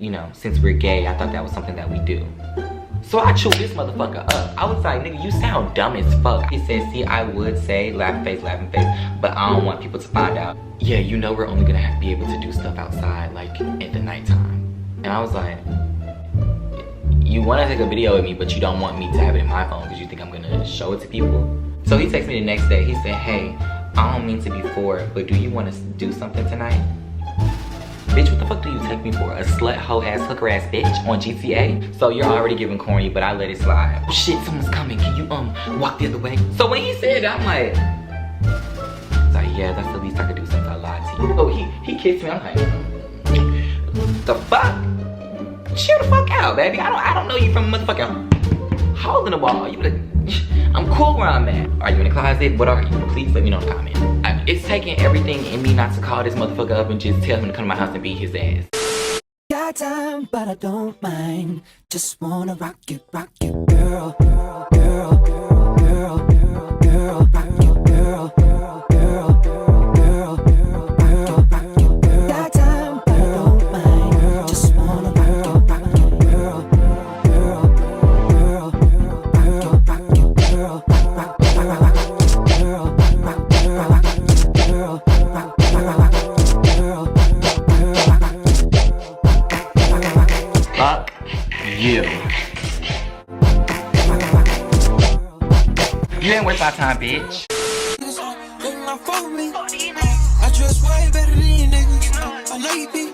You know, since we're gay, I thought that was something that we do. So I chewed this motherfucker up. I was like, nigga, you sound dumb as fuck. He said, see, I would say laughing face, but I don't want people to find out. Yeah, you know we're only gonna be able to do stuff outside, like, at the nighttime. And I was like, you wanna take a video of me, but you don't want me to have it in my phone because you think I'm gonna show it to people? So he texted me the next day. He said, hey, I don't mean to be forward, but do you wanna do something tonight? Bitch, what the fuck do you take me for? A slut, hoe ass, hooker ass bitch on GTA? So you're already giving corny, but I let it slide. Oh shit, someone's coming. Can you walk the other way? So when he said that, I'm like, yeah, that's the least I could do since I lied to you. Oh, he kissed me. I'm like, the fuck? Chill the fuck out, baby. I don't know you from a motherfucking hole in the wall. You like, I'm cool where I'm at. Are you in the closet? What are you? Please let me know in the comment. It's taking everything in me not to call this motherfucker up and just tell him to come to my house and beat his ass. Got time, but I don't mind. Just wanna rock you, girl, girl, girl, girl, girl, girl, girl, rock you, girl, girl, girl, girl, girl, girl, rock you, girl. Got time, but I don't mind. Just wanna rock you, girl, girl, girl, girl, rock you, girl, rock you, girl, rock, girl, rock, rock, girl, rock, rock, girl, rock, Fuck you. You ain't worth my time, bitch. I dress way better than you niggas. I know you be.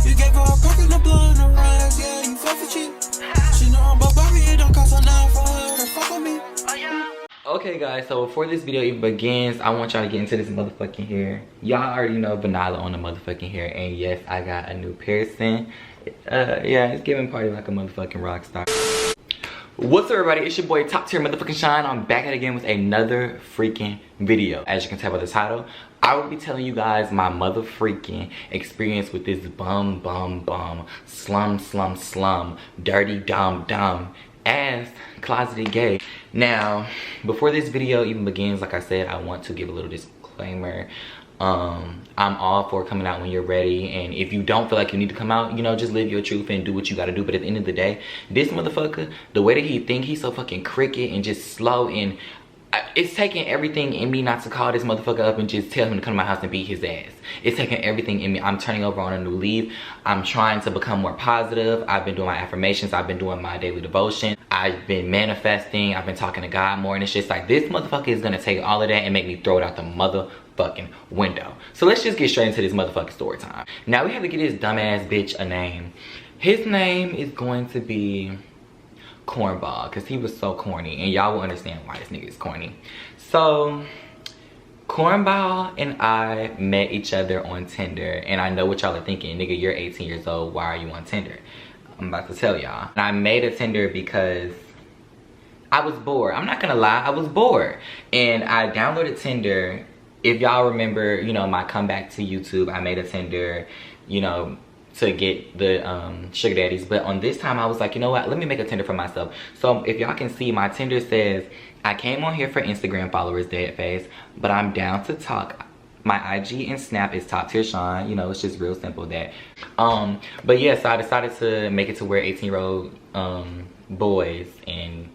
You gave her a perk and a blunt and a rise. Yeah, you fuck with you. She know I'm about Bobby. It don't cost a nine for her to fuck with me. Okay guys, so before this video even begins, I want y'all to get into this motherfucking hair. Y'all already know vanilla on the motherfucking hair, and yes, I got a new piercing. Yeah, it's giving party like a motherfucking rock star. What's up everybody, it's your boy Top Tier Motherfucking Shine. I'm back at it again with another freaking video. As you can tell by the title, I will be telling you guys my mother freaking experience with this bum, slum, dirty, dumb ass closeted gay. Now, before this video even begins, like I said, I want to give a little disclaimer. I'm all for coming out when you're ready, and if you don't feel like you need to come out, you know, just live your truth and do what you gotta do. But at the end of the day, this motherfucker, the way that he think, he's so fucking cricket and just slow, and it's taking everything in me not to call this motherfucker up and just tell him to come to my house and beat his ass. It's taking everything in me. I'm turning over on a new leaf. I'm trying to become more positive. I've been doing my affirmations. I've been doing my daily devotion. I've been manifesting. I've been talking to God more, and it's just like, this motherfucker is gonna take all of that and make me throw it out the motherfucking window. So let's just get straight into this motherfucking story time. Now we have to get this dumbass bitch a name. His name is going to be Cornball, because he was so corny, and y'all will understand why this nigga is corny. So Cornball and I met each other on Tinder, and I know what y'all are thinking, nigga, you're 18 years old, why are you on Tinder? I'm about to tell y'all. And I made a Tinder because I was bored. I'm not gonna lie, I was bored, and I downloaded Tinder. If y'all remember, you know, my comeback to YouTube, I made a Tinder, you know, to get the sugar daddies. But on this time I was like, you know what, let me make a Tinder for myself. So if y'all can see, my Tinder says, I came on here for Instagram followers, dead face, but I'm down to talk. My IG and Snap is toptiershawnn. You know, it's just real simple that. But yeah, so I decided to make it to where 18-year-old boys and,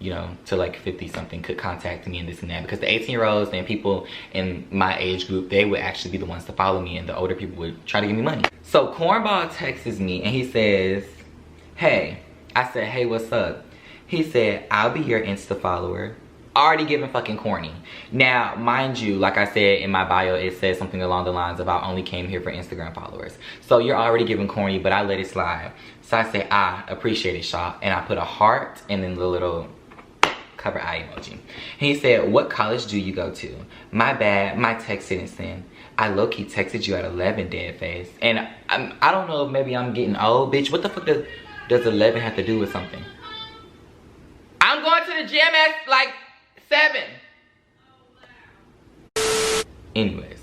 you know, to like 50 something could contact me and this and that, because the 18-year-olds and people in my age group, they would actually be the ones to follow me, and the older people would try to give me money. So Cornball texts me and he says, hey. I said, hey, what's up? He said, I'll be your Insta follower. Already giving fucking corny. Now, mind you, like I said in my bio, it says something along the lines of, I only came here for Instagram followers. So you're already giving corny, but I let it slide. So I said, I appreciate it, Shaw. And I put a heart and then the little cover eye emoji. He said, what college do you go to? My bad, my text didn't send. I low-key texted you at 11, dead face. And I don't know if maybe I'm getting old, bitch. What the fuck does 11 have to do with something? I'm going to the gym at like 7. Anyways,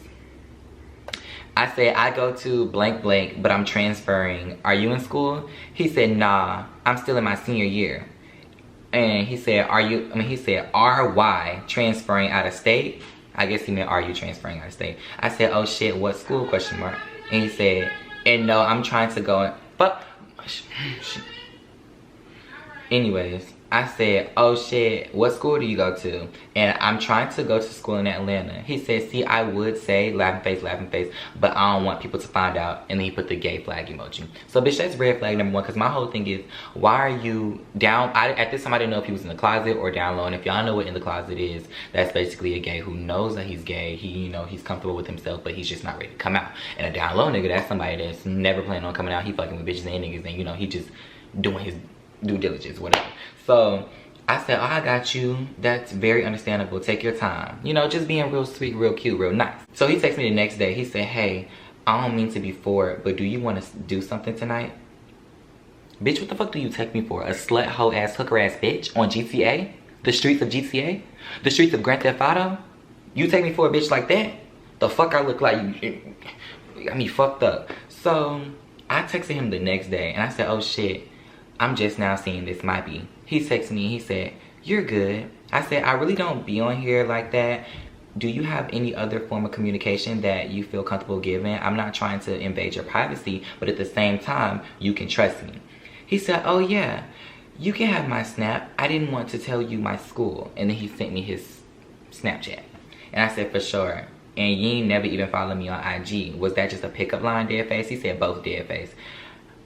I said, I go to blank blank, but I'm transferring. Are you in school? He said, nah, I'm still in my senior year. And he said, he said, RY, transferring out of state? I guess he meant, are you transferring out of state? I said, oh shit, what school, question mark? And he said, and no, I'm trying to go, fuck. Anyways, I said, oh shit, what school do you go to? And I'm trying to go to school in Atlanta. He said, see, I would say laughing face, but I don't want people to find out. And then he put the gay flag emoji. So bitch, that's red flag number one, because my whole thing is, why are you down? At this time I didn't know if he was in the closet or down low. And if y'all know what in the closet is, that's basically a gay who knows that he's gay. He, you know, he's comfortable with himself, but he's just not ready to come out. And a down low nigga, that's somebody that's never planning on coming out. He fucking with bitches and niggas, and you know, he just doing his due diligence, whatever. So I said, oh, I got you. That's very understandable. Take your time. You know, just being real sweet, real cute, real nice. So he texted me the next day. He said, hey, I don't mean to be forward, but do you want to do something tonight? Bitch, what the fuck do you text me for? A slut, hoe ass, hooker ass bitch on GTA? The streets of GTA? The streets of Grand Theft Auto? You take me for a bitch like that? The fuck I look like? You got me fucked up. So I texted him the next day and I said, oh shit, I'm just now seeing this might be. He texted me, he said, you're good. I said, I really don't be on here like that. Do you have any other form of communication that you feel comfortable giving? I'm not trying to invade your privacy, but at the same time, you can trust me. He said, oh yeah, you can have my Snap. I didn't want to tell you my school. And then he sent me his Snapchat. And I said, for sure. And you ain't never even followed me on IG. Was that just a pickup line, dead face? He said both, dead face.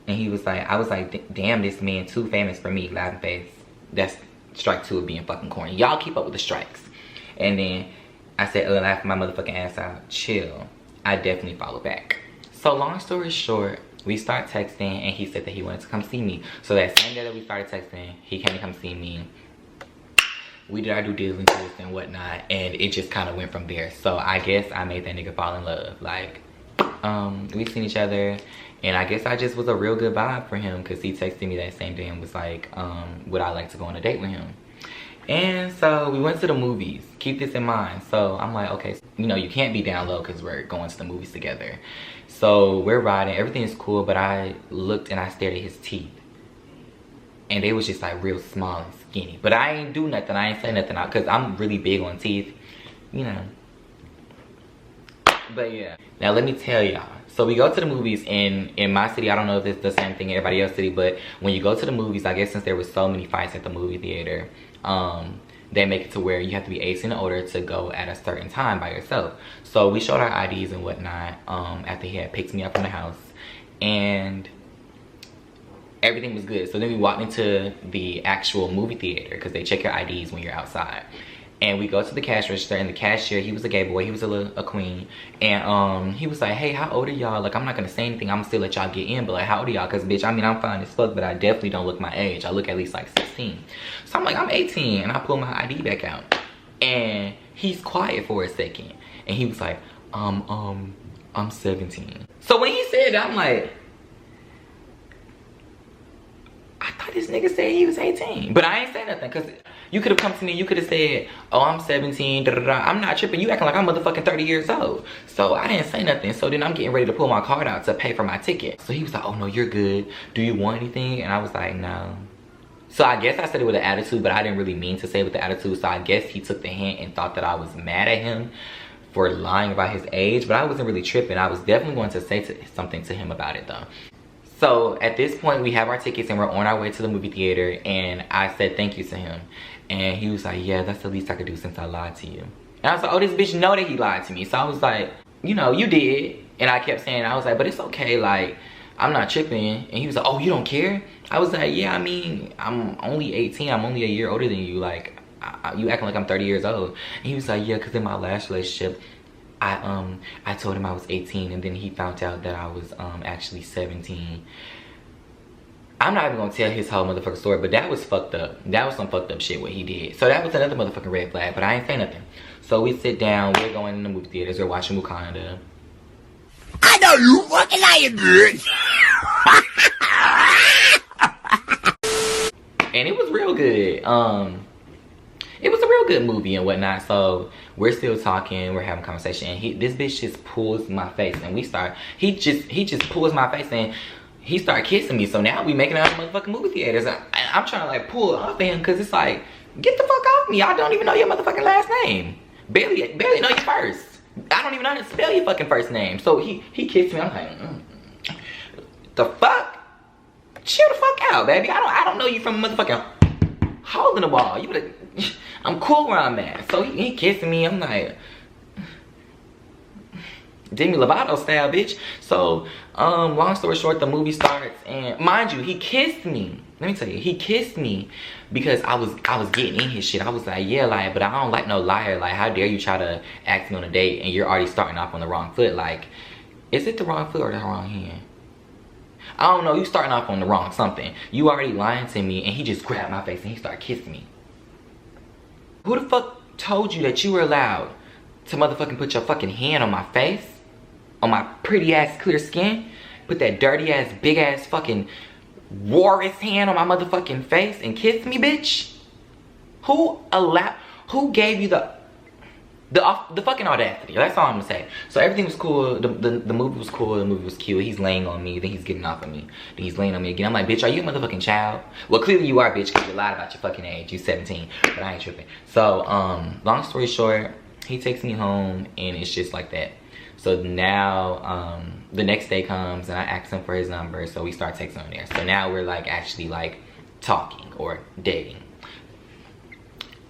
And he was like, I was like, damn, this man too famous for me, laughing face. That's strike two of being fucking corny. Y'all keep up with the strikes. And then I said, laughing my motherfucking ass out, chill. I definitely follow back. So long story short, we start texting and he said that he wanted to come see me. So that same day that we started texting, he came to come see me. We did our due diligence and whatnot, and it just kind of went from there. So I guess I made that nigga fall in love. Like, we seen each other, and I guess I just was a real good vibe for him, because he texted me that same day and was like, would I like to go on a date with him? And so we went to the movies. Keep this in mind. So I'm like, okay, you know, you can't be down low because we're going to the movies together. So we're riding, everything is cool, but I looked and I stared at his teeth. And they was just like real small and skinny. But I ain't do nothing, I ain't say nothing out, because I'm really big on teeth, you know. But yeah, now let me tell y'all. So we go to the movies in my city. I don't know if it's the same thing in everybody else's city, but when you go to the movies, I guess since there was so many fights at the movie theater, they make it to where you have to be 18 and older to go at a certain time by yourself. So we showed our IDs and whatnot after he had picked me up from the house, and everything was good. So then we walked into the actual movie theater because they check your IDs when you're outside. And we go to the cash register, and the cashier, he was a gay boy, he was a queen, and he was like, hey, how old are y'all? Like, I'm not gonna say anything, I'm gonna still let y'all get in, but like, how old are y'all? Because bitch, I mean, I'm fine as fuck, but I definitely don't look my age. I look at least like 16. So I'm like, I'm 18, and I pull my ID back out, and he's quiet for a second, and he was like, I'm 17. So when he said that, I'm like, I thought this nigga said he was 18. But I ain't say nothing, because you could have come to me, you could have said, oh, I'm 17, da, da, da. I'm not tripping. You acting like I'm motherfucking 30 years old. So I didn't say nothing. So then I'm getting ready to pull my card out to pay for my ticket. So he was like, oh no, you're good. Do you want anything? And I was like, no. So I guess I said it with an attitude, but I didn't really mean to say it with the attitude. So I guess he took the hint and thought that I was mad at him for lying about his age. But I wasn't really tripping. I was definitely going to say something to him about it though. So at this point, we have our tickets and we're on our way to the movie theater, and I said thank you to him. And he was like, yeah, that's the least I could do since I lied to you. And I was like, oh, this bitch know that he lied to me. So I was like, you know, you did. And I kept saying, I was like, but it's okay, like, I'm not tripping. And he was like, oh, you don't care? I was like, yeah, I mean, I'm only 18, I'm only a year older than you. Like, you acting like I'm 30 years old. And he was like, yeah, because in my last relationship, I told him I was 18, and then he found out that I was actually 17. I'm not even gonna tell his whole motherfucking story, but that was fucked up. That was some fucked up shit what he did. So that was another motherfucking red flag, but I ain't say nothing. So we sit down, we're going in the movie theaters, we're watching Wakanda. I know you fucking lying, bitch. And it was real good. It was a real good movie and whatnot. So we're still talking, we're having conversation, and this bitch just pulls my face, and he just pulls my face and he started kissing me. So now we making out in motherfucking movie theaters. I'm trying to like pull off of him, because it's like, get the fuck off me. I don't even know your motherfucking last name. Barely know your first. I don't even know how to spell your fucking first name. So he kissed me. I'm like, the fuck? out, baby. I don't know you from a motherfucking hole in the wall. You better, I'm cool where I'm at. So he kissing me. I'm like, Demi Lovato style, bitch. So, long story short, the movie starts, and mind you, he kissed me. Let me tell you, he kissed me because I was getting in his shit. I was like, yeah, like, but I don't like no liar. Like, how dare you try to ask me on a date and you're already starting off on the wrong foot? Like, is it the wrong foot or the wrong hand? I don't know. You starting off on the wrong something. You already lying to me, and he just grabbed my face and he started kissing me. Who the fuck told you that you were allowed to motherfucking put your fucking hand on my face? On my pretty ass clear skin? Put that dirty ass, big ass fucking walrus hand on my motherfucking face and kiss me, bitch? Who gave you the fucking audacity? That's all I'm gonna say. So everything was cool. The movie was cool. The movie was cute. He's laying on me. Then he's getting off of me. Then he's laying on me again. I'm like, bitch, are you a motherfucking child? Well, clearly you are, bitch, because you lied about your fucking age. You 17, but I ain't tripping. So, long story short, he takes me home, and it's just like that. So now, the next day comes, and I ask him for his number, so we start texting on there. So now we're like actually like talking or dating.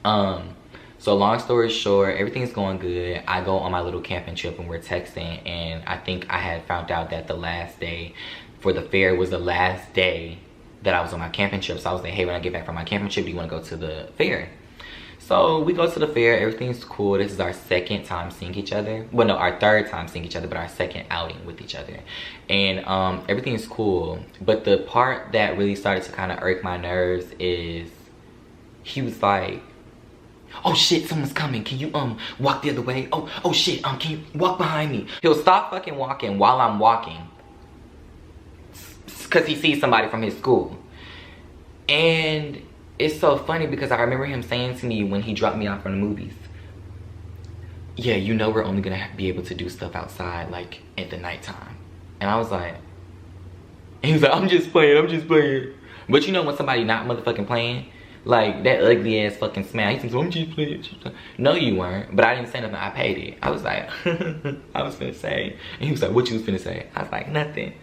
So long story short, everything's going good. I go on my little camping trip and we're texting, and I think I had found out that the last day for the fair was the last day that I was on my camping trip. So I was like, hey, when I get back from my camping trip, do you want to go to the fair? So we go to the fair, everything's cool. This is our second time seeing each other. Well, no, our third time seeing each other, but our second outing with each other. And everything is cool. But the part that really started to kind of irk my nerves is he was like, oh shit, someone's coming. Can you walk the other way? Oh shit, can you walk behind me? He'll stop fucking walking while I'm walking, cause he sees somebody from his school. And it's so funny because I remember him saying to me when he dropped me off from the movies, yeah, you know we're only gonna be able to do stuff outside like at the nighttime. And I was like, and he was like, I'm just playing. But you know when somebody not motherfucking playing, like that ugly ass fucking smile. He says, I'm just playing. No, you weren't. But I didn't say nothing. I paid it. I was like, I was finna say. And he was like, what you was finna say? I was like, nothing.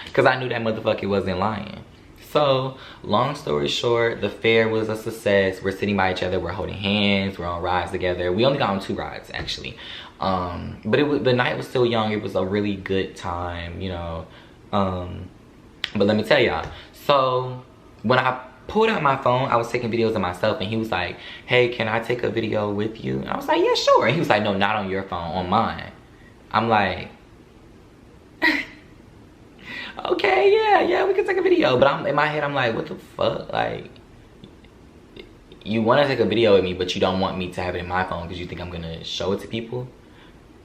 Because I knew that motherfucker wasn't lying. So, long story short, the fair was a success. We're sitting by each other. We're holding hands. We're on rides together. We only got on 2 rides, actually. But the night was still young. It was a really good time, you know. But let me tell y'all. So, when I pulled out my phone, I was taking videos of myself, and he was like, hey, can I take a video with you? And I was like, yeah, sure. And he was like, no, not on your phone, on mine. I'm like, okay, yeah, we can take a video. But in my head, I'm like, what the fuck? Like, you want to take a video with me, but you don't want me to have it in my phone because you think I'm going to show it to people?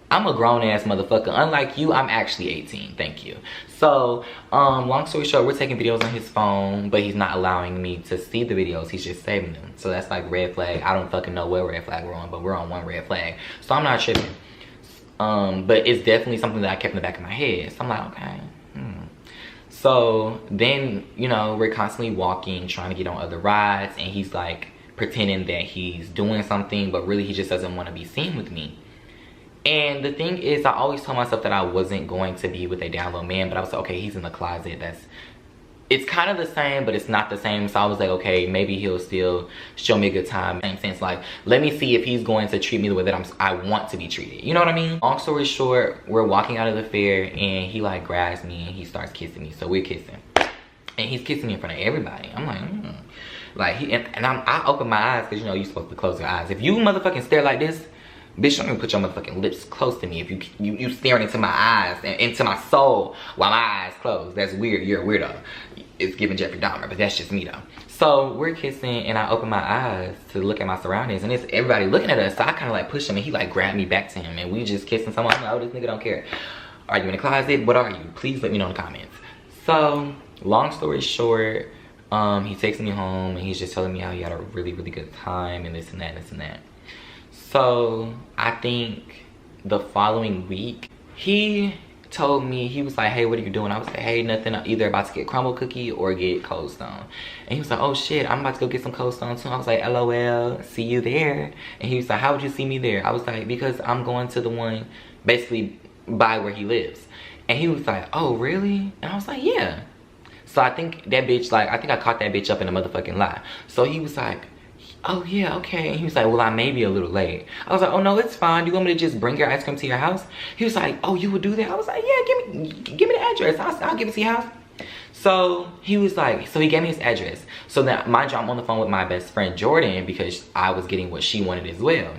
I'm a grown-ass motherfucker. Unlike you, I'm actually 18. Thank you. So, long story short, we're taking videos on his phone, but he's not allowing me to see the videos. He's just saving them. So that's like red flag. I don't fucking know what red flag we're on, but we're on one red flag. So I'm not tripping. But it's definitely something that I kept in the back of my head. So I'm like, okay. So then, you know, we're constantly walking, trying to get on other rides, and he's like pretending that he's doing something, but really he just doesn't want to be seen with me. And the thing is, I always told myself that I wasn't going to be with a down low man, but I was like, okay, he's in the closet. It's kind of the same, but it's not the same. So I was like, okay, maybe he'll still show me a good time. Same sense, like, let me see if he's going to treat me the way that I want to be treated. You know what I mean? Long story short, we're walking out of the fair, and he like grabs me and he starts kissing me. So we're kissing, and he's kissing me in front of everybody. I'm like, like I open my eyes because you know you're supposed to close your eyes. If you motherfucking stare like this, bitch, don't even put your motherfucking lips close to me. If you staring into my eyes and into my soul while my eyes closed, that's weird. You're a weirdo. It's giving Jeffrey Dahmer, but that's just me though. So we're kissing, and I open my eyes to look at my surroundings, and it's everybody looking at us. So I kind of like push him, and he like grabbed me back to him, and we just kissing. Someone, I'm like, oh, this nigga don't care. Are you in the closet? What are you? Please let me know in the comments. So long story short, he takes me home, and he's just telling me how he had a really, really good time, and this and that, and this and that. So I think the following week, he told me, he was like, hey, what are you doing? I was like, hey, nothing. I'm either about to get crumble cookie or get Cold Stone. And he was like, oh shit, I'm about to go get some Cold Stone too. I was like, LOL, see you there. And he was like, how would you see me there? I was like, because I'm going to the one basically by where he lives. And he was like, oh really? And I was like, yeah. So I think that bitch, like, I think I caught that bitch up in a motherfucking lie. So he was like, oh yeah, okay. And he was like, well, I may be a little late. I was like, oh no, it's fine. Do you want me to just bring your ice cream to your house? He was like, oh, you would do that? I was like, yeah, give me the address. I'll give it to your house. So he was like, so he gave me his address. So then, mind you, I'm on the phone with my best friend Jordan because I was getting what she wanted as well.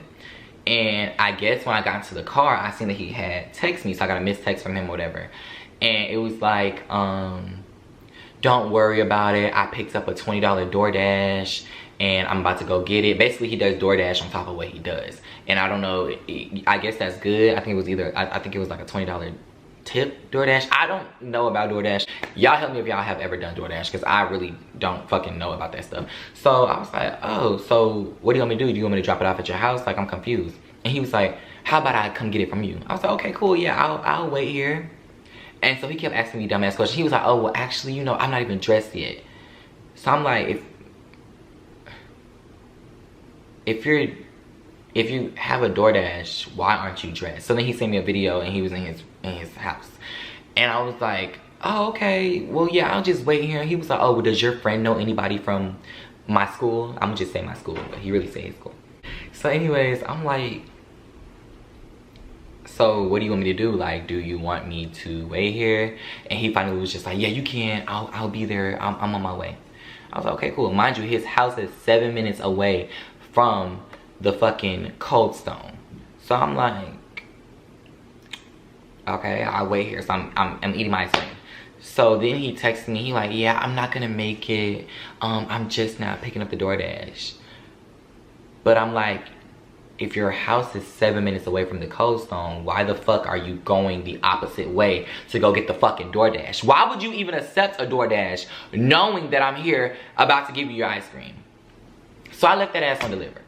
And I guess when I got into the car, I seen that he had texted me. So I got a missed text from him or whatever. And it was like, don't worry about it. I picked up a $20 DoorDash and I'm about to go get it. Basically, he does DoorDash on top of what he does. And I don't know, I guess that's good. I think it was either, I think it was like a $20 tip DoorDash. I don't know about DoorDash. Y'all help me if y'all have ever done DoorDash, because I really don't fucking know about that stuff. So I was like, oh, so what do you want me to do? Do you want me to drop it off at your house? Like, I'm confused. And he was like, how about I come get it from you? I was like, okay, cool, yeah, I'll wait here. And so he kept asking me dumbass questions. He was like, oh, well, actually, you know, I'm not even dressed yet. So I'm like, if you have a DoorDash, why aren't you dressed? So then he sent me a video and he was in his house. And I was like, oh, okay, well, yeah, I'll just wait here. And he was like, oh, well, does your friend know anybody from my school? I'm gonna just say my school, but he really said his school. So anyways, I'm like, so what do you want me to do? Like, do you want me to wait here? And he finally was just like, yeah, you can. I'll be there. I'm on my way. I was like, okay, cool. Mind you, his house is 7 minutes away from the fucking Cold Stone. So I'm like, okay, I'll wait here. So I'm eating my ice cream. So then he texted me. He like, yeah, I'm not gonna make it. I'm just not picking up the DoorDash. But I'm like, if your house is 7 minutes away from the Cold Stone, why the fuck are you going the opposite way to go get the fucking DoorDash? Why would you even accept a DoorDash knowing that I'm here about to give you your ice cream? So I left that ass undelivered.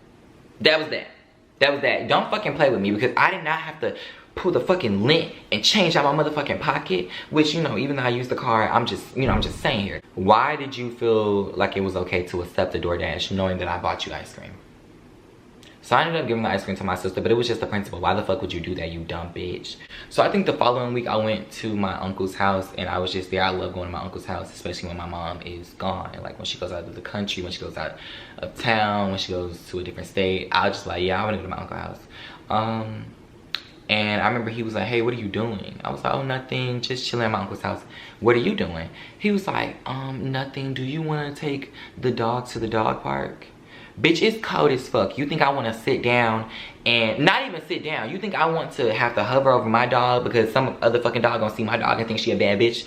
That was that. That was that. Don't fucking play with me, because I did not have to pull the fucking lint and change out my motherfucking pocket. Which, you know, even though I used the card, I'm just saying here. Why did you feel like it was okay to accept the DoorDash knowing that I bought you ice cream? So I ended up giving the ice cream to my sister, but it was just the principle. Why the fuck would you do that, you dumb bitch? So I think the following week I went to my uncle's house and I was just there. I love going to my uncle's house, especially when my mom is gone. Like when she goes out of the country, when she goes out of town, when she goes to a different state. I was just like, yeah, I want to go to my uncle's house. And I remember he was like, hey, what are you doing? I was like, oh, nothing, just chilling at my uncle's house. What are you doing? He was like, nothing. Do you want to take the dog to the dog park? Bitch, it's cold as fuck. You think I want to sit down and not even sit down? You think I want to have to hover over my dog because some other fucking dog gonna see my dog and think she a bad bitch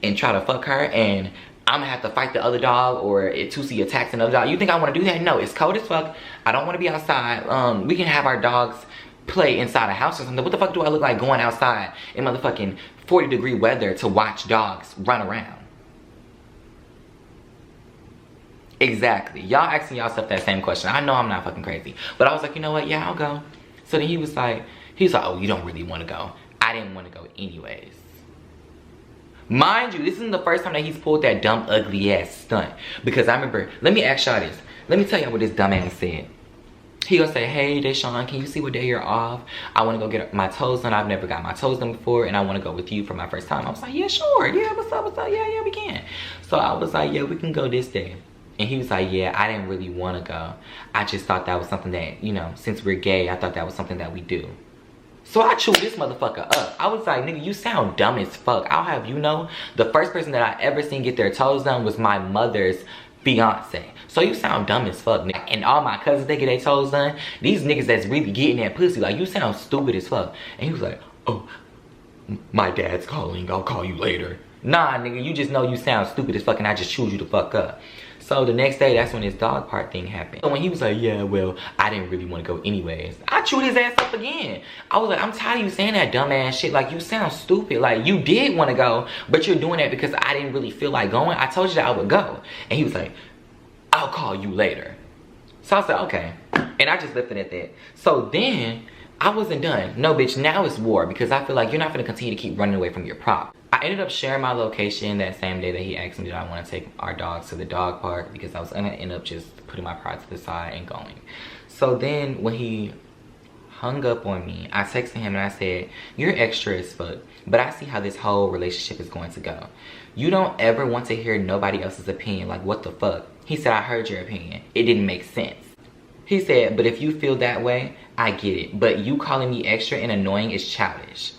and try to fuck her, and I'm gonna have to fight the other dog, or Tusi attacks another dog? You think I want to do that? No, it's cold as fuck. I don't want to be outside. We can have our dogs play inside a house or something. What the fuck do I look like going outside in motherfucking 40-degree weather to watch dogs run around? Exactly. Y'all asking yourself that same question. I know I'm not fucking crazy. But I was like, you know what? Yeah, I'll go. So then he was like, oh, you don't really want to go. I didn't want to go anyways. Mind you, this isn't the first time that he's pulled that dumb, ugly ass stunt. Because I remember, let me ask y'all this. Let me tell y'all what this dumb ass said. He gonna say, hey, Deshawn, can you see what day you're off? I want to go get my toes done. I've never got my toes done before, and I want to go with you for my first time. I was like, yeah, sure. Yeah, what's up, what's up? Yeah, we can. So I was like, yeah, we can go this day. And he was like, yeah, I didn't really want to go. I just thought that was something that, you know, since we're gay, I thought that was something that we do. So I chewed this motherfucker up. I was like, nigga, you sound dumb as fuck. I'll have you know, the first person that I ever seen get their toes done was my mother's fiance. So you sound dumb as fuck, nigga. And all my cousins, they get their toes done. These niggas that's really getting that pussy, like, you sound stupid as fuck. And he was like, oh, my dad's calling. I'll call you later. Nah, nigga, you just know you sound stupid as fuck and I just chewed you the fuck up. So the next day, that's when this dog park thing happened. So when he was like, yeah, well, I didn't really want to go anyways, I chewed his ass up again. I was like, I'm tired of you saying that dumb ass shit. Like, you sound stupid. Like, you did want to go, but you're doing that because I didn't really feel like going. I told you that I would go. And he was like, I'll call you later. So I said, okay. And I just left it at that. So then, I wasn't done. No, bitch, now it's war, because I feel like you're not going to continue to keep running away from your prop. I ended up sharing my location that same day that he asked me did I want to take our dogs to the dog park, because I was going to end up just putting my pride to the side and going. So then when he hung up on me. I texted him and I said, you're extra as fuck, but I see how this whole relationship is going to go. You don't ever want to hear nobody else's opinion. Like, what the fuck? He said, I heard your opinion. It didn't make sense. He said, but if you feel that way, I get it. But you calling me extra and annoying is childish.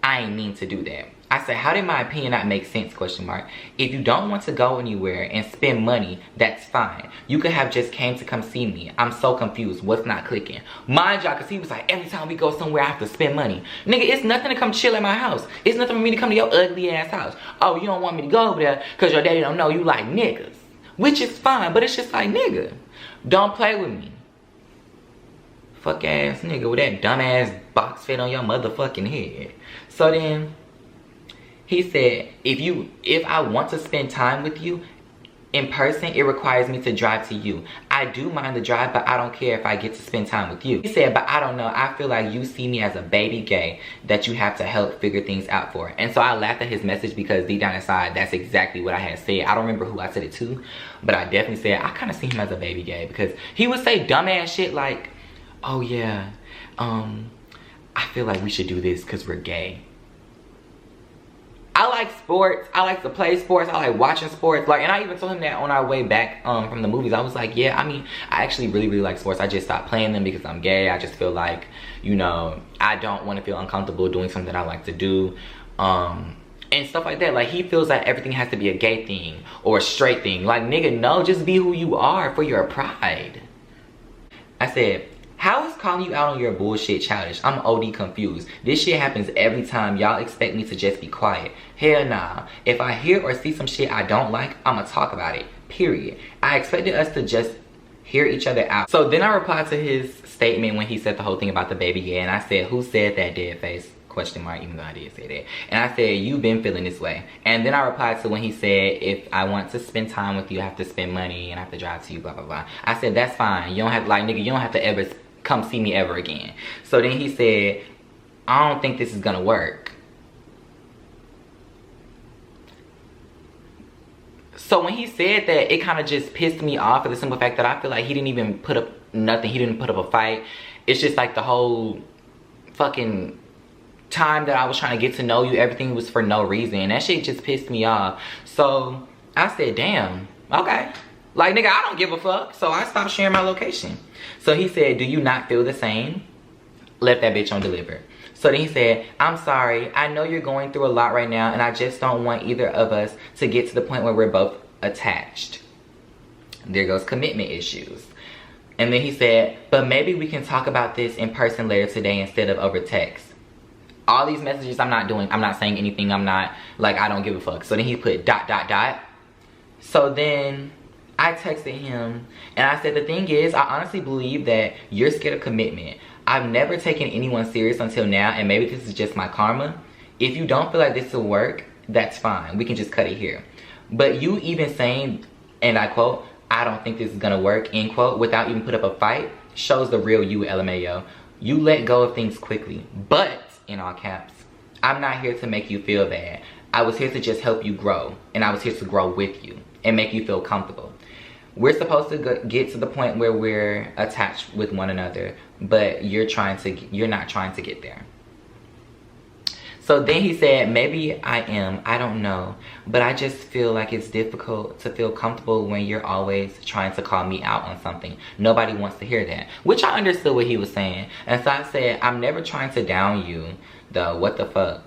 I ain't mean to do that. I said, how did my opinion not make sense, question mark? If you don't want to go anywhere and spend money, that's fine. You could have just came to come see me. I'm so confused. What's not clicking? Mind y'all, because he was like, every time we go somewhere, I have to spend money. Nigga, it's nothing to come chill at my house. It's nothing for me to come to your ugly ass house. Oh, you don't want me to go over there because your daddy don't know you like niggas. Which is fine, but it's just like, nigga, don't play with me. Fuck ass nigga with that dumb ass box fit on your motherfucking head. So then he said, if I want to spend time with you in person, it requires me to drive to you. I do mind the drive, but I don't care if I get to spend time with you. He said, but I don't know. I feel like you see me as a baby gay that you have to help figure things out for. And so I laughed at his message because deep down inside, that's exactly what I had said. I don't remember who I said it to, but I definitely said, I kind of see him as a baby gay because he would say dumbass shit like, oh yeah, I feel like we should do this because we're gay. I like sports. I like to play sports. I like watching sports. Like, and I even told him that on our way back from the movies. I was like, yeah, I mean, I actually really, really like sports. I just stopped playing them because I'm gay. I just feel like, you know, I don't want to feel uncomfortable doing something I like to do. And stuff like that. Like, he feels like everything has to be a gay thing or a straight thing. Like, nigga, no, just be who you are for your pride. I said, how is calling you out on your bullshit childish? I'm OD confused. This shit happens every time. Y'all expect me to just be quiet. Hell nah. If I hear or see some shit I don't like, I'ma talk about it. Period. I expected us to just hear each other out. So then I replied to his statement when he said the whole thing about the baby gay. And I said, who said that, dead face? Question mark, even though I did say that. And I said, you've been feeling this way. And then I replied to when he said, if I want to spend time with you, I have to spend money and I have to drive to you, blah, blah, blah. I said, that's fine. You don't have to, like, nigga, you don't have to ever come see me ever again. So then he said, I don't think this is gonna work. So when he said that, it kind of just pissed me off for the simple fact that I feel like he didn't even put up nothing. He didn't put up a fight. It's just like the whole fucking time that I was trying to get to know you, everything was for no reason. And that shit just pissed me off. So I said, damn, okay. Like, nigga, I don't give a fuck. So I stopped sharing my location. So he said, do you not feel the same? Left that bitch on delivered. So then he said, I'm sorry. I know you're going through a lot right now, and I just don't want either of us to get to the point where we're both attached. There goes commitment issues. And then he said, but maybe we can talk about this in person later today instead of over text. All these messages I'm not saying anything. I'm not, like, I don't give a fuck. So then he put ... So then I texted him and I said, the thing is, I honestly believe that you're scared of commitment. I've never taken anyone serious until now, and maybe this is just my karma. If you don't feel like this will work, that's fine. We can just cut it here. But you even saying, and I quote, I don't think this is gonna work, end quote, without even put up a fight, shows the real you, LMAO. You let go of things quickly. But, in all caps, I'm not here to make you feel bad. I was here to just help you grow. And I was here to grow with you and make you feel comfortable. We're supposed to get to the point where we're attached with one another, but you're not trying to get there. So then he said, maybe I am, I don't know, but I just feel like it's difficult to feel comfortable when you're always trying to call me out on something. Nobody wants to hear that, which I understood what he was saying. And so I said, I'm never trying to down you, though. What the fuck?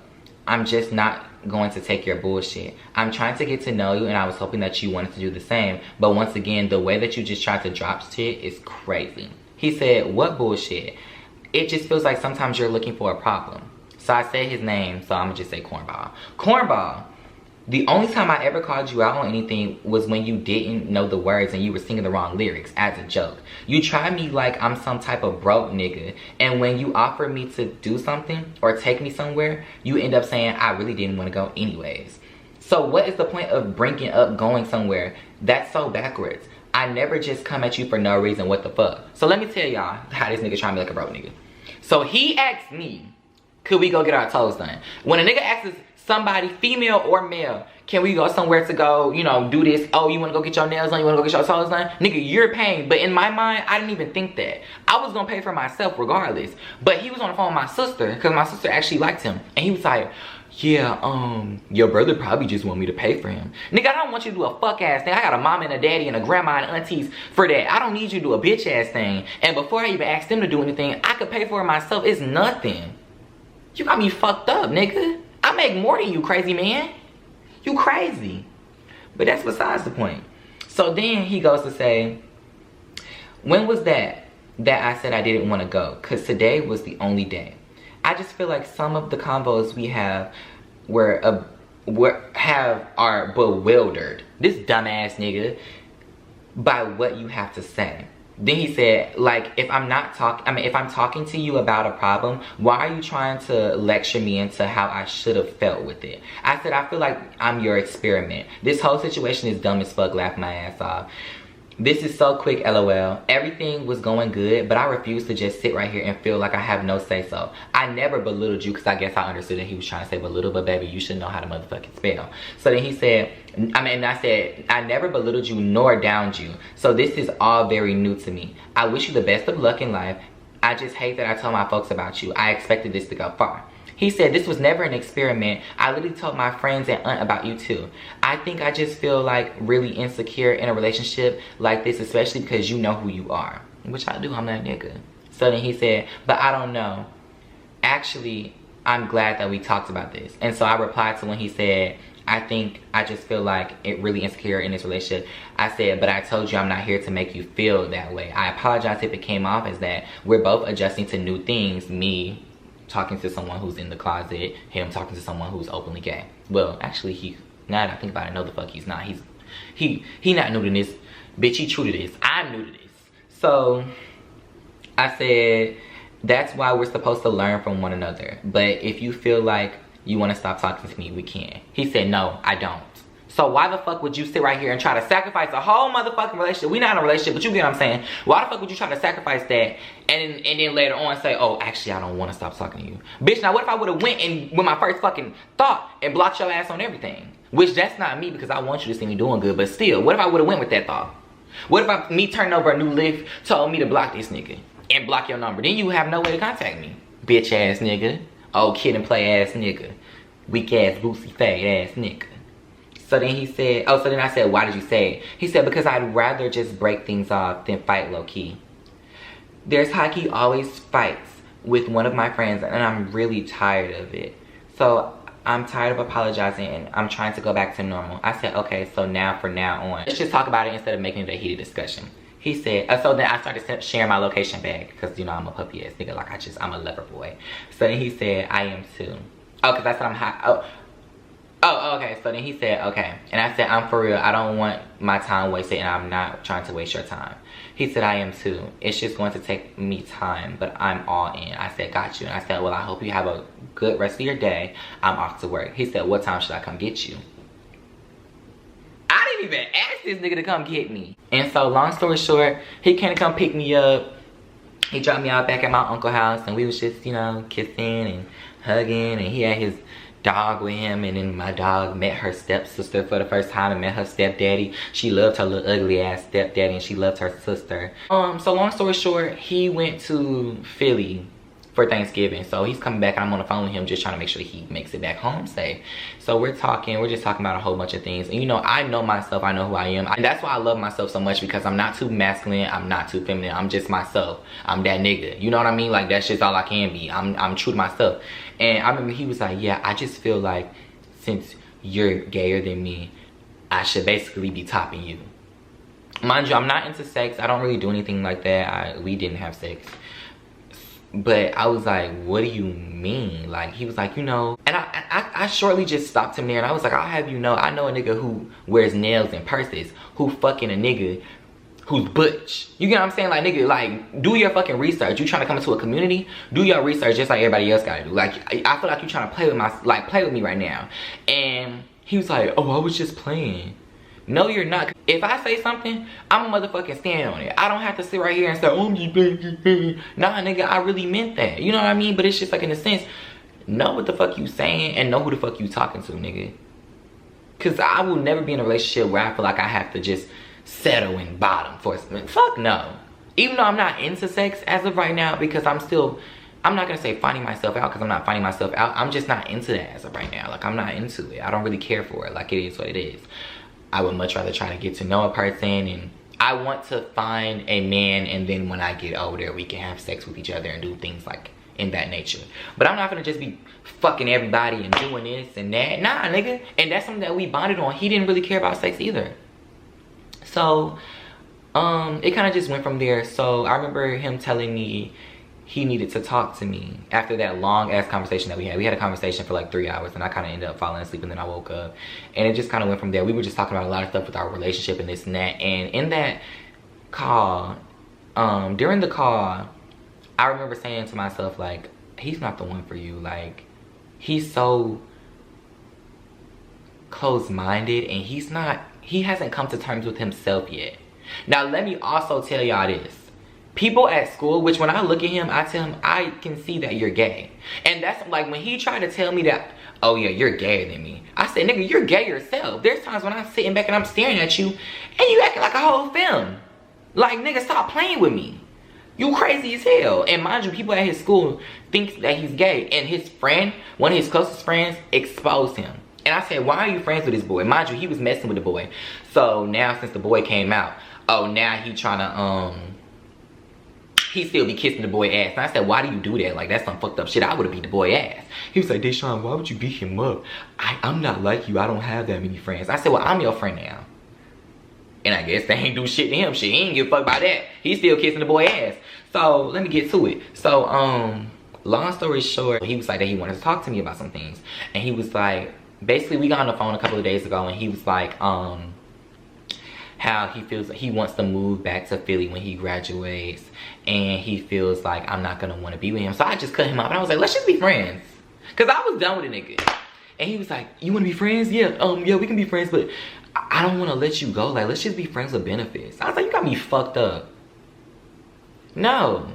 I'm just not going to take your bullshit. I'm trying to get to know you, and I was hoping that you wanted to do the same. But once again, the way that you just tried to drop shit is crazy. He said, what bullshit? It just feels like sometimes you're looking for a problem. So I said his name, so I'm gonna just say Cornball. Cornball, the only time I ever called you out on anything was when you didn't know the words and you were singing the wrong lyrics as a joke. You try me like I'm some type of broke nigga, and when you offer me to do something or take me somewhere, you end up saying I really didn't want to go anyways. So what is the point of bringing up going somewhere? That's so backwards. I never just come at you for no reason. What the fuck? So let me tell y'all how this nigga trying me like a broke nigga. So he asked me, could we go get our toes done? When a nigga asks somebody, female or male, can we go somewhere to go, you know, do this? Oh, you want to go get your nails done? You want to go get your toes done? Nigga, you're paying. But in my mind, I didn't even think that. I was going to pay for myself regardless. But he was on the phone with my sister because my sister actually liked him. And he was like, yeah, your brother probably just want me to pay for him. Nigga, I don't want you to do a fuck ass thing. I got a mom and a daddy and a grandma and aunties for that. I don't need you to do a bitch ass thing. And before I even asked them to do anything, I could pay for it myself. It's nothing. You got me fucked up, nigga. I make more than you, crazy man. You crazy. But that's besides the point. So then he goes to say, when was that I said I didn't want to go? Because today was the only day. I just feel like some of the convos we have are bewildered. This dumbass nigga by what you have to say. Then he said, like, if I'm talking to you about a problem, why are you trying to lecture me into how I should have felt with it? I said, I feel like I'm your experiment. This whole situation is dumb as fuck, laugh my ass off. This is so quick, LOL. Everything was going good, but I refuse to just sit right here and feel like I have no say-so. I never belittled you because I guess I understood that he was trying to say belittle, but baby, you should know how to motherfucking spell. So then he said, I said, I never belittled you nor downed you. So this is all very new to me. I wish you the best of luck in life. I just hate that I told my folks about you. I expected this to go far. He said, this was never an experiment. I literally told my friends and aunt about you too. I think I just feel like really insecure in a relationship like this, especially because you know who you are. Which I do, I'm that nigga. So then he said, but I don't know. Actually, I'm glad that we talked about this. And so I replied to when he said, I just feel like it really insecure in this relationship. I said, but I told you I'm not here to make you feel that way. I apologize if it came off as that. We're both adjusting to new things. Me talking to someone who's in the closet, him talking to someone who's openly gay. Well, actually, now that I think about it, no the fuck he's not. He not new to this. Bitch, he true to this. I'm new to this. So I said, that's why we're supposed to learn from one another. But if you feel like you want to stop talking to me, we can. He said, no, I don't. So why the fuck would you sit right here and try to sacrifice a whole motherfucking relationship? We not in a relationship, but you get what I'm saying. Why the fuck would you try to sacrifice that and then later on say, oh, actually, I don't want to stop talking to you. Bitch, now what if I would have went and with my first fucking thought and blocked your ass on everything? Which that's not me because I want you to see me doing good. But still, what if I would have went with that thought? What if me turning over a new leaf told me to block this nigga and block your number? Then you have no way to contact me. Bitch ass nigga. Old kid and play ass nigga. Weak ass, bootsy, fat ass nigga. So then he said, oh, so then I said, why did you say it? He said, because I'd rather just break things off than fight low-key. There's hockey always fights with one of my friends and I'm really tired of it. So I'm tired of apologizing and I'm trying to go back to normal. I said, okay, so now from now on, let's just talk about it instead of making it a heated discussion. He said, so then I started sharing my location back because, you know, I'm a puppy ass nigga. Like, I'm a lover boy. So then he said, I am too. Oh, because I said I'm hot. Oh, okay. So then he said, okay. And I said, I'm for real. I don't want my time wasted and I'm not trying to waste your time. He said, I am too. It's just going to take me time, but I'm all in. I said, got you. And I said, well, I hope you have a good rest of your day. I'm off to work. He said, what time should I come get you? I didn't even ask this nigga to come get me. And so long story short, he came to come pick me up. He dropped me out back at my uncle's house and we was just, you know, kissing and hugging, and he had his dog with him, and then my dog met her stepsister for the first time and met her stepdaddy. She loved her little ugly ass stepdaddy and she loved her sister. So long story short, he went to Philly for Thanksgiving. So he's coming back and I'm on the phone with him just trying to make sure that he makes it back home safe. So we're just talking about a whole bunch of things. And you know, I know myself, I know who I am. And that's why I love myself so much, because I'm not too masculine, I'm not too feminine, I'm just myself. I'm that nigga. You know what I mean? Like, that's just all I can be. I'm true to myself. And I remember he was like, yeah, I just feel like since you're gayer than me, I should basically be topping you. Mind you, I'm not into sex. I don't really do anything like that. We didn't have sex. But I was like, what do you mean? Like, he was like, you know. And I shortly just stopped him there. And I was like, I'll have you know, I know a nigga who wears nails and purses, who fucking a nigga who's butch. You get what I'm saying? Like, nigga, like, do your fucking research. You trying to come into a community? Do your research just like everybody else gotta do. Like, I feel like you trying to play with me right now. And he was like, oh, I was just playing. No, you're not. If I say something, I'm a motherfucking stand on it. I don't have to sit right here and say, oh, I'm just playing. Nah, nigga, I really meant that. You know what I mean? But it's just like, in a sense, know what the fuck you saying and know who the fuck you talking to, nigga. Because I will never be in a relationship where I feel like I have to just settle in bottom for something. Fuck no. Even though I'm not into sex as of right now, because I'm not gonna say finding myself out, because I'm not finding myself out. I'm just not into that as of right now. Like, I'm not into it. I don't really care for it. Like, it is what it is. I would much rather try to get to know a person, and I want to find a man, and then when I get older, we can have sex with each other and do things like in that nature. But I'm not gonna just be fucking everybody and doing this and that. Nah, nigga. And that's something that we bonded on. He didn't really care about sex either. So, it kind of just went from there. So I remember him telling me he needed to talk to me after that long ass conversation that we had. We had a conversation for like 3 hours, and I kind of ended up falling asleep, and then I woke up, and it just kind of went from there. We were just talking about a lot of stuff with our relationship and this and that. And in that call, during the call, I remember saying to myself, like, he's not the one for you. Like, he's so close-minded, and he hasn't come to terms with himself yet. Now, let me also tell y'all this. People at school, which when I look at him, I tell him, I can see that you're gay. And that's like, when he tried to tell me that, oh yeah, you're gayer than me. I said, nigga, you're gay yourself. There's times when I'm sitting back and I'm staring at you, and you acting like a whole film. Like, nigga, stop playing with me. You crazy as hell. And mind you, people at his school think that he's gay. And his friend, one of his closest friends, exposed him. And I said, why are you friends with this boy? Mind you, he was messing with the boy. So now, since the boy came out, oh, now he trying to, he still be kissing the boy ass. And I said, why do you do that? Like, that's some fucked up shit. I would have beat the boy ass. He was like, Deshawn, why would you beat him up? I'm not like you. I don't have that many friends. I said, well, I'm your friend now. And I guess they ain't do shit to him. Shit, he ain't give a fuck about that. He's still kissing the boy ass. So, let me get to it. So, long story short, he was like that he wanted to talk to me about some things. And he was like, basically, we got on the phone a couple of days ago, and he was like, how he feels like he wants to move back to Philly when he graduates, and he feels like I'm not gonna want to be with him. So I just cut him off, and I was like, let's just be friends, because I was done with the nigga. And he was like, you want to be friends? Yeah, yeah, we can be friends, but I don't want to let you go. Like, let's just be friends with benefits. I was like, you got me fucked up. No,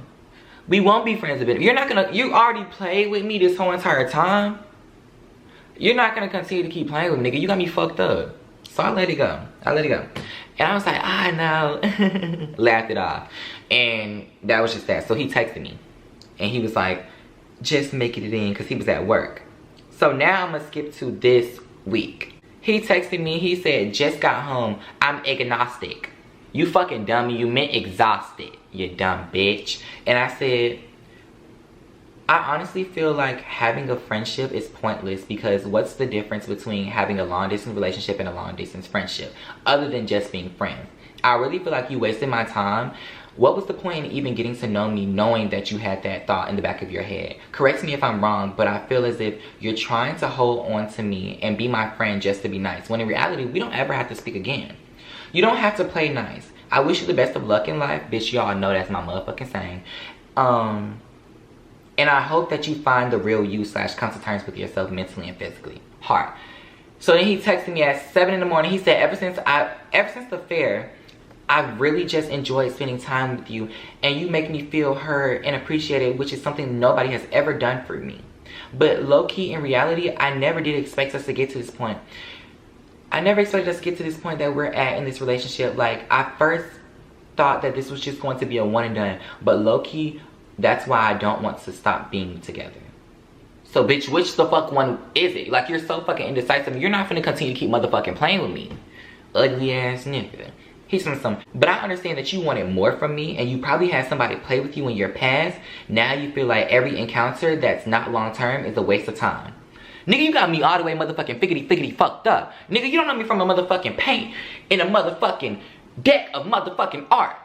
we won't be friends with benefits. You're not gonna, you already played with me this whole entire time. You're not gonna continue to keep playing with me, nigga. You got me fucked up. So I let it go. I let it go. And I was like, I know. Laughed it off. And that was just that. So he texted me. And he was like, just making it in, because he was at work. So now I'm going to skip to this week. He texted me. He said, just got home. I'm agnostic. You fucking dummy. You meant exhausted. You dumb bitch. And I said, I honestly feel like having a friendship is pointless, because what's the difference between having a long distance relationship and a long distance friendship other than just being friends? I really feel like you wasted my time. What was the point in even getting to know me knowing that you had that thought in the back of your head? Correct me if I'm wrong, but I feel as if you're trying to hold on to me and be my friend just to be nice, when in reality, we don't ever have to speak again. You don't have to play nice. I wish you the best of luck in life. Bitch, y'all know that's my motherfucking saying. And I hope that you find the real you / come to terms with yourself mentally and physically. Heart. So then he texted me at 7 in the morning. He said, ever since the fair, I've really just enjoyed spending time with you, and you make me feel heard and appreciated, which is something nobody has ever done for me. But low-key, in reality, I never did expect us to get to this point. I never expected us to get to this point that we're at in this relationship. Like, I first thought that this was just going to be a one and done, but low-key, that's why I don't want to stop being together. So, bitch, which the fuck one is it? Like, you're so fucking indecisive. You're not finna continue to keep motherfucking playing with me. Ugly ass nigga. He's from some. But I understand that you wanted more from me, and you probably had somebody play with you in your past. Now you feel like every encounter that's not long term is a waste of time. Nigga, you got me all the way motherfucking figgity fucked up. Nigga, you don't know me from a motherfucking paint in a motherfucking deck of motherfucking art.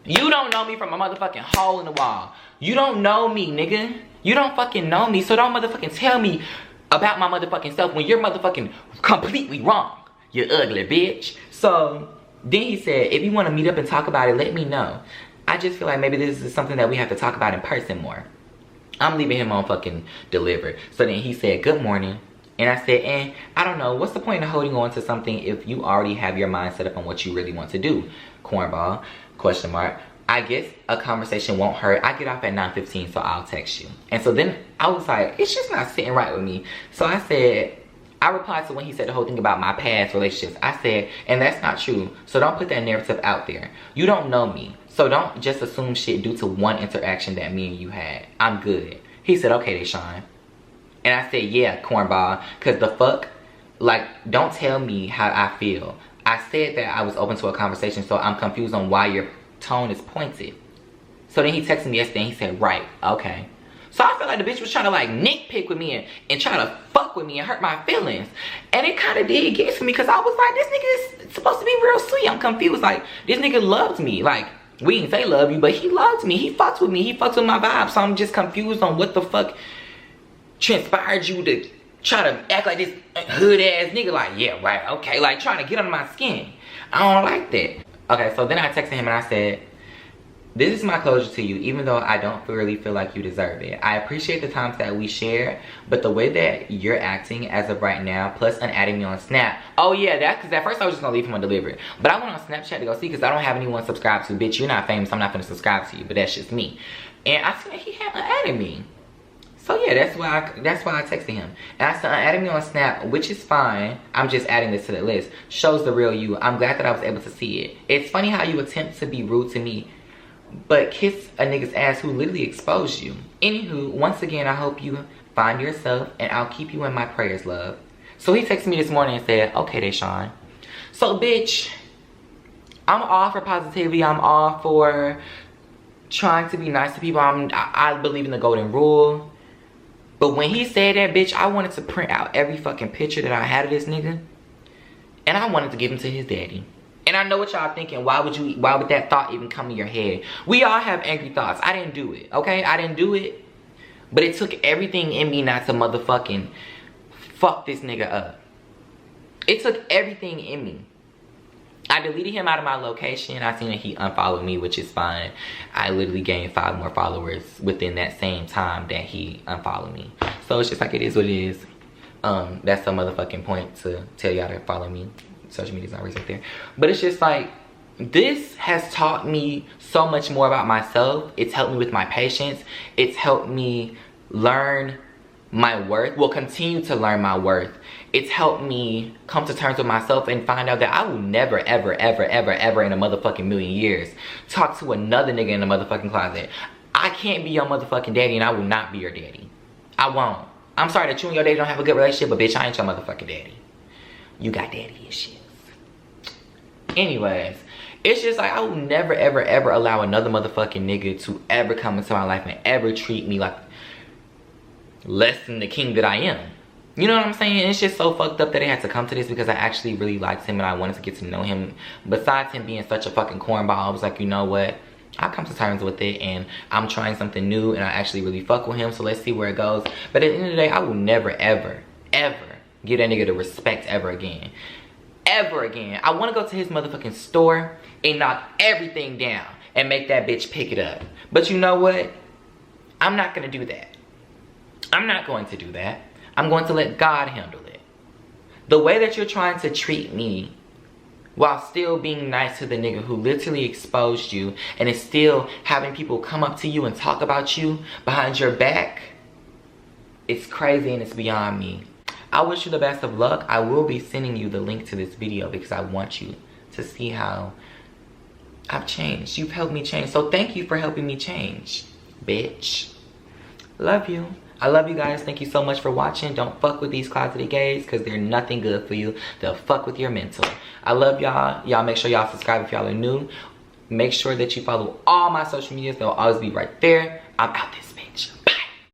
You don't know me from a motherfucking hole in the wall. You don't know me, nigga. You don't fucking know me, so don't motherfucking tell me about my motherfucking self when you're motherfucking completely wrong. You ugly bitch. So then he said, if you want to meet up and talk about it, let me know. I just feel like maybe this is something that we have to talk about in person more. I'm leaving him on fucking delivered. So then he said, good morning. And I said, I don't know, what's the point of holding on to something if you already have your mind set up on what you really want to do? Cornball, question mark. I guess a conversation won't hurt. I get off at 9:15, so I'll text you. And so then I was like, it's just not sitting right with me. So I said, I replied to when he said the whole thing about my past relationships. I said, and that's not true. So don't put that narrative out there. You don't know me. So don't just assume shit due to one interaction that me and you had. I'm good. He said, okay, Deshawn. And I said, yeah, cornball. Because the fuck? Like, don't tell me how I feel. I said that I was open to a conversation, so I'm confused on why your tone is pointed. So then he texted me yesterday and he said, right, okay. So I feel like the bitch was trying to like nitpick with me and try to fuck with me and hurt my feelings. And it kind of did get to me because I was like, this nigga is supposed to be real sweet. I'm confused. Like, this nigga loved me. Like, we didn't say love you, but he loved me. He fucks with me. He fucks with my vibe. So I'm just confused on what the fuck transpired you to try to act like this hood ass nigga. Like, yeah, right, okay. Like, trying to get under my skin. I don't like that. Okay, so then I texted him and I said, this is my closure to you, even though I don't really feel like you deserve it. I appreciate the times that we share, but the way that you're acting as of right now, plus unadding me on Snap. Oh yeah, that's because at first I was just gonna leave him undelivered. But I went on Snapchat to go see because I don't have anyone subscribed to. Bitch, you're not famous, I'm not gonna subscribe to you, but that's just me. And I said he had unadded me. So yeah, that's why I texted him. And I said, unadding me on Snap, which is fine. I'm just adding this to the list. Shows the real you. I'm glad that I was able to see it. It's funny how you attempt to be rude to me, but kiss a nigga's ass who literally exposed you. Anywho, once again, I hope you find yourself and I'll keep you in my prayers, love. So he texted me this morning and said, okay, Deshawn. So bitch, I'm all for positivity. I'm all for trying to be nice to people. I believe in the golden rule. But when he said that, bitch, I wanted to print out every fucking picture that I had of this nigga. And I wanted to give him to his daddy. And I know what y'all thinking. Why would that thought even come in your head? We all have angry thoughts. I didn't do it, okay? I didn't do it. But it took everything in me not to motherfucking fuck this nigga up. It took everything in me. I deleted him out of my location. I seen that he unfollowed me, which is fine. I literally gained 5 more followers within that same time that he unfollowed me. So it's just like it is what it is. That's the motherfucking point to tell y'all to follow me. Social media's always right there. But it's just like, this has taught me so much more about myself. It's helped me with my patience. It's helped me learn my worth. Will continue to learn my worth. It's helped me come to terms with myself and find out that I will never, ever, ever, ever, ever in a motherfucking million years talk to another nigga in the motherfucking closet. I can't be your motherfucking daddy and I will not be your daddy. I won't. I'm sorry that you and your daddy don't have a good relationship, but bitch, I ain't your motherfucking daddy. You got daddy issues. Anyways, it's just like I will never, ever, ever allow another motherfucking nigga to ever come into my life and ever treat me like less than the king that I am. You know what I'm saying? It's just so fucked up that it had to come to this because I actually really liked him and I wanted to get to know him. Besides him being such a fucking cornball, I was like, you know what? I'll come to terms with it and I'm trying something new and I actually really fuck with him, so let's see where it goes. But at the end of the day, I will never, ever, ever give that nigga the respect ever again. Ever again. I want to go to his motherfucking store and knock everything down and make that bitch pick it up. But you know what? I'm not going to do that. I'm not going to do that. I'm going to let God handle it. The way that you're trying to treat me while still being nice to the nigga who literally exposed you and is still having people come up to you and talk about you behind your back, it's crazy and it's beyond me. I wish you the best of luck. I will be sending you the link to this video because I want you to see how I've changed. You've helped me change. So thank you for helping me change, bitch. Love you. I love you guys. Thank you so much for watching. Don't fuck with these closeted gays because they're nothing good for you. They'll fuck with your mental. I love y'all. Y'all make sure y'all subscribe if y'all are new. Make sure that you follow all my social medias. They'll always be right there. I'm out this